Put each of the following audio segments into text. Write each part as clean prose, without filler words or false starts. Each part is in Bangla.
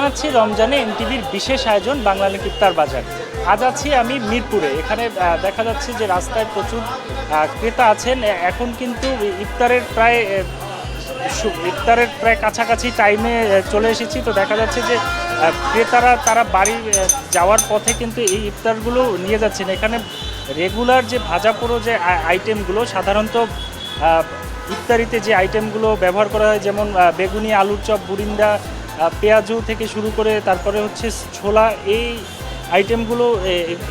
জানাচ্ছি রমজানে এনটিভির বিশেষ আয়োজন বাংলালিংক ইফতার বাজার। আজ আছি আমি মিরপুরে। এখানে দেখা যাচ্ছে যে রাস্তায় প্রচুর ক্রেতা আছেন। এখন কিন্তু ইফতারের প্রায় কাছাকাছি টাইমে চলে এসেছি। তো দেখা যাচ্ছে যে ক্রেতারা তারা বাড়ি যাওয়ার পথে কিন্তু এই ইফতারগুলো নিয়ে যাচ্ছেন। এখানে রেগুলার যে ভাজা পোড়ো যে আইটেমগুলো সাধারণত ইফতারিতে যে আইটেমগুলো ব্যবহার করা হয়, যেমন বেগুনি, আলুর চপ, বুরিন্দা, পেঁয়াজু থেকে শুরু করে তারপরে হচ্ছে ছোলা, এই আইটেমগুলো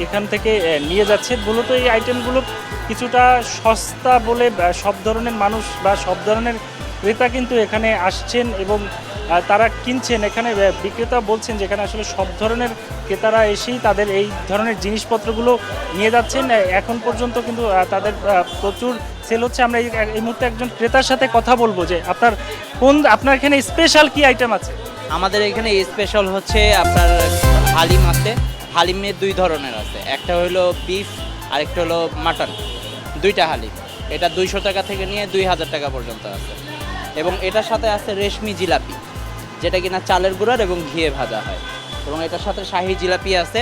এখান থেকে নিয়ে যাচ্ছে। মূলত এই আইটেমগুলো কিছুটা সস্তা বলে সব ধরনের মানুষ বা সব ধরনের ক্রেতা কিন্তু এখানে আসছেন এবং তারা কিনছেন। এখানে বিক্রেতা বলছেন যে এখানে আসলে সব ধরনের ক্রেতারা এসেই তাদের এই ধরনের জিনিসপত্রগুলো নিয়ে যাচ্ছেন। এখন পর্যন্ত কিন্তু তাদের প্রচুর সেল হচ্ছে। আমরা এই মুহূর্তে একজন ক্রেতার সাথে কথা বলবো যে আপনার এখানে স্পেশাল কি আইটেম আছে? আমাদের এখানে স্পেশাল হচ্ছে আপনার হালিম আছে। হালিমের দুই ধরনের আছে, একটা হলো বিফ আর একটা হলো মাটন। দুইটা হালিম, এটা 200 টাকা থেকে নিয়ে 2000 টাকা পর্যন্ত আছে। এবং এটার সাথে আছে রেশমি জিলাপি, যেটা কিনা চালের গুঁড়ার এবং ঘিয়ে ভাজা হয়। এবং এটার সাথে শাহি জিলাপি আছে।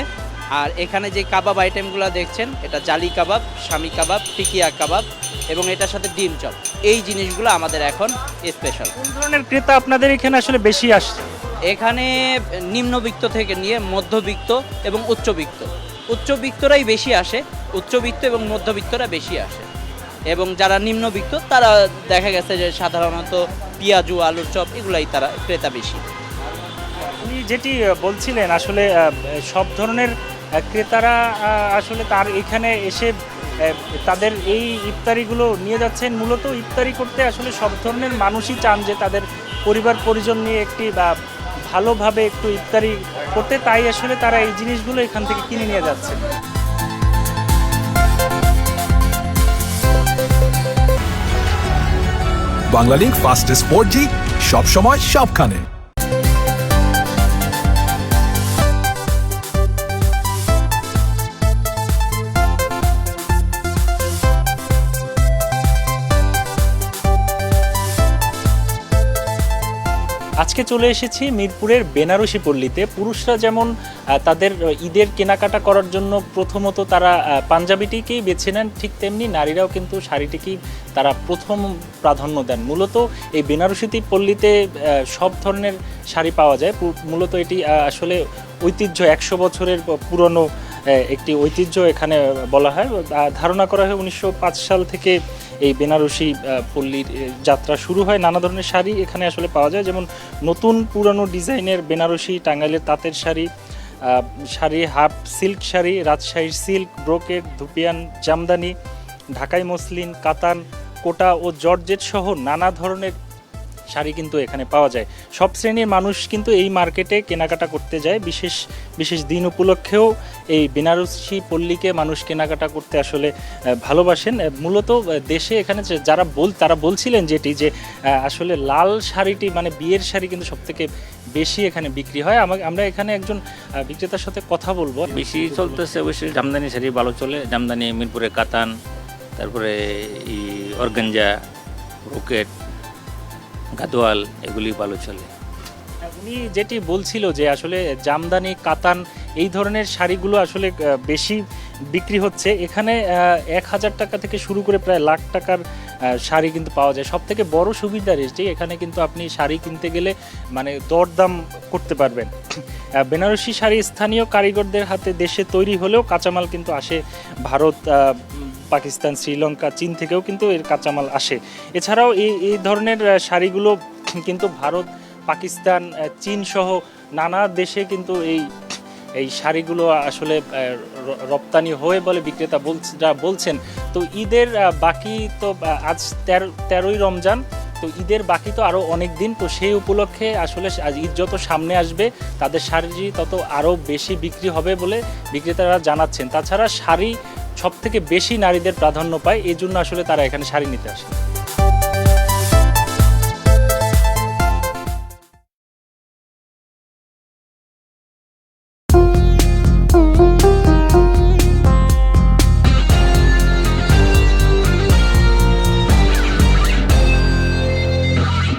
আর এখানে যে কাবাব আইটেমগুলো দেখছেন, এটা জালি কাবাব, শামি কাবাব, টিকিয়া কাবাব এবং এটার সাথে ডিম চপ। এই জিনিসগুলো আমাদের এখন স্পেশাল। কোন ধরনের ক্রেতা আপনাদের এখানে আসলে বেশি আসছে? এখানে নিম্নবিত্ত থেকে নিয়ে মধ্যবিত্ত এবং উচ্চবিত্ত। উচ্চবিত্তরাই বেশি আসে, উচ্চবিত্ত এবং মধ্যবিত্তরা বেশি আসে। এবং যারা নিম্নবিত্ত তারা দেখা গেছে যে সাধারণত পেঁয়াজু, আলুর চপ এগুলাই তারা ক্রেতা বেশি। উনি যেটি বলছিলেন আসলে সব ধরনের ক্রেতারা আসলে তার এখানে এসে তাদের এই ইফতারিগুলো নিয়ে যাচ্ছেন। মূলত ইফতারি করতে আসলে সব ধরনের মানুষই চান যে তাদের পরিবার পরিজন নিয়ে একটি ভালোভাবে একটু ইফতারি করতে, তাই আসলে তারা এই জিনিসগুলো এখান থেকে কিনে নিয়ে যাচ্ছেন। বাংলালিংক ফাস্টেস্ট 4G সবসময় সবখানে। আজকে চলে এসেছি মিরপুরের বেনারসি পল্লীতে। পুরুষরা যেমন তাদের ঈদের কেনাকাটা করার জন্য প্রথমত তারা পাঞ্জাবিটিকেই বেছে নেন, ঠিক তেমনি নারীরাও কিন্তু শাড়িটিকেই তারা প্রথম প্রাধান্য দেন। মূলত এই বেনারসি পল্লীতে সব ধরনের শাড়ি পাওয়া যায়। মূলত এটি আসলে ঐতিহ্য, 100 বছরের পুরনো একটি ঐতিহ্য এখানে বলা হয়। ধারণা করা হয় 1905 সাল থেকে এই বেনারসি পল্লীর যাত্রা শুরু হয়। নানা ধরনের শাড়ি এখানে আসলে পাওয়া যায়, যেমন নতুন পুরানো ডিজাইনের বেনারসি, টাঙ্গাইলের তাঁতের শাড়ি, হাফ সিল্ক শাড়ি, রাজশাহীর সিল্ক, ব্রোকেট, ধুপিয়ান, জামদানি, ঢাকাই মসলিন, কাতান, কোটা ও জর্জেট সহ নানা ধরনের শাড়ি কিন্তু এখানে পাওয়া যায়। সব শ্রেণীর মানুষ কিন্তু এই মার্কেটে কেনাকাটা করতে যায়। বিশেষ বিশেষ দিন উপলক্ষেও এই বেনারসি পল্লীকে মানুষ কেনাকাটা করতে আসলে ভালোবাসেন। মূলত দেশে এখানে তারা বলছিলেন যেটি যে আসলে লাল শাড়িটি মানে বিয়ের শাড়ি কিন্তু সবথেকে বেশি এখানে বিক্রি হয়। আমরা এখানে একজন বিক্রেতার সাথে কথা বলবো। বেশি চলতেছে অবশ্যই জামদানি শাড়ি ভালো চলে। জামদানি, মিরপুরে কাতান, তারপরে অর্গানজা, রকেট, গাদোয়াল, এগুলি ভালো চলে। উনি যেটি বলছিল যে আসলে জামদানি, কাতান এই ধরনের শাড়িগুলো আসলে বেশি বিক্রি হচ্ছে। এখানে 1000 টাকা থেকে শুরু করে প্রায় লাখ টাকার শাড়ি কিন্তু পাওয়া যায়। সব থেকে বড় সুবিধা রয়েছে এখানে কিন্তু আপনি শাড়ি কিনতে গেলে মানে দরদাম করতে পারবেন। বেনারসি শাড়ি স্থানীয় কারিগরদের হাতে দেশে তৈরি হলেও কাঁচামাল কিন্তু আসে ভারত, পাকিস্তান, শ্রীলঙ্কা, চীন থেকেও কিন্তু এর কাঁচামাল আসে। এছাড়াও এই ধরনের শাড়িগুলো কিন্তু ভারত, পাকিস্তান, চীন সহ নানা দেশে কিন্তু এই শাড়িগুলো আসলে রপ্তানি হয়ে বলে বিক্রেতা বলছেন। তো ঈদের বাকি তো আজ 13ই রমজান, তো ঈদের বাকি তো আরও অনেক দিন। তো সেই উপলক্ষে আসলে ঈদ যত সামনে আসবে তাদের শাড়ি তত আরও বেশি বিক্রি হবে বলে বিক্রেতারা জানাচ্ছেন। তাছাড়া শাড়ি সব থেকে বেশি নারীদের প্রাধান্য পায়, এই জন্য আসলে তারা এখানে শাড়ি নিতে আসে।